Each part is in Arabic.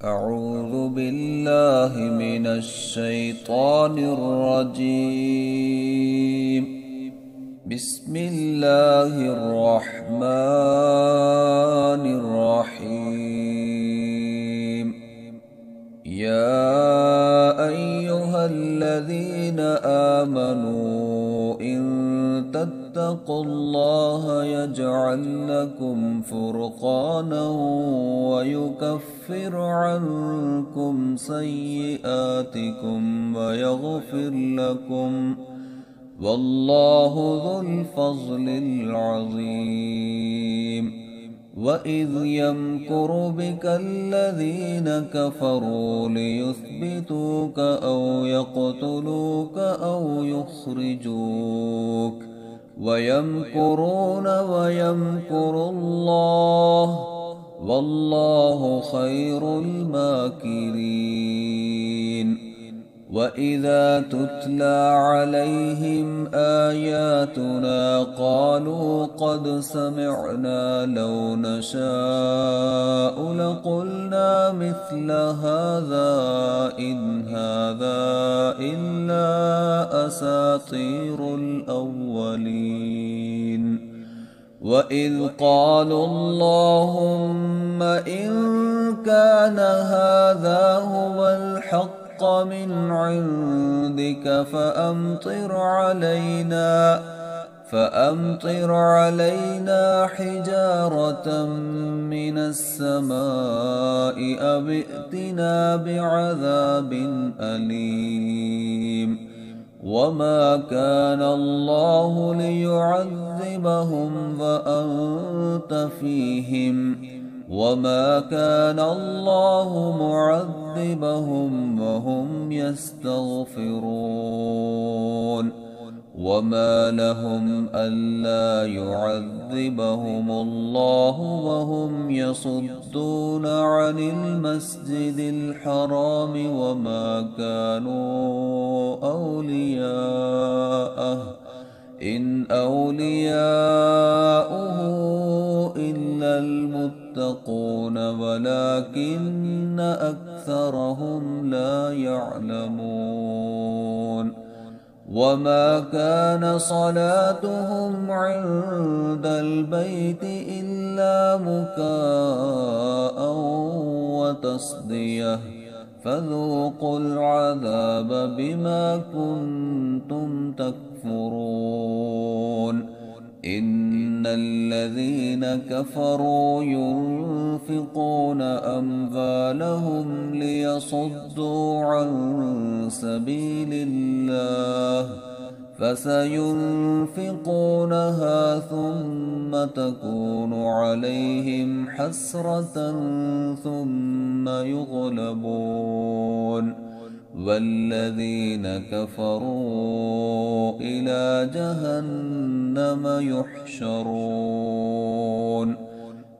أعوذ بالله من الشيطان الرجيم. بسم الله الرحمن الرحيم. يا أيها الذين آمنوا إن تتقوا الله يجعل لكم فرقانا ويكفر عنكم سيئاتكم ويغفر لكم، والله ذو الفضل العظيم. وإذ يمكر بك الذين كفروا ليثبتوك أو يقتلوك أو يخرجوك، ويمكرون ويمكر الله، والله خير الماكرين. وإذا تتلى عليهم آياتنا قالوا قد سمعنا لو نشاء لقلنا مثل هذا إن هذا إلا أساطير الأولين. وإذ قالوا اللهم إن كان هذا هو الحق من عندك فأمطر علينا حجارة من السماء أو ائتنا بعذاب أليم. وما كان الله ليعذبهم وأنت فيهم، وما كان الله معذبهم وهم يستغفرون. وما لهم ألا يعذبهم الله وهم يصدون عن المسجد الحرام وما كانوا أولياءه إن أولياؤه إلا المتقون ولكن أكثرهم لا يعلمون. وما كان صلاتهم عند البيت إلا مكاء وتصدية، فذوقوا العذاب بما كنتم تكفرون. إن الذين كفروا ينفقون أموالهم ليصدوا عن سبيل الله فسينفقونها ثم تكون عليهم حسرة ثم يغلبون، والذين كفروا إلى جهنم يحشرون.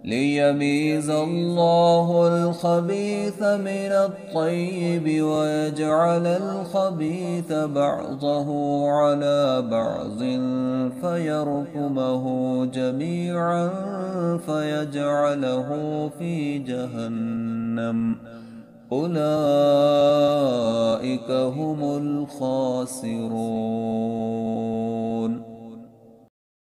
ليميز الله الخبيث من الطيب ويجعل الخبيث بعضه على بعض فيركمه جميعا فيجعله في جهنم، أولئك هم الخاسرون.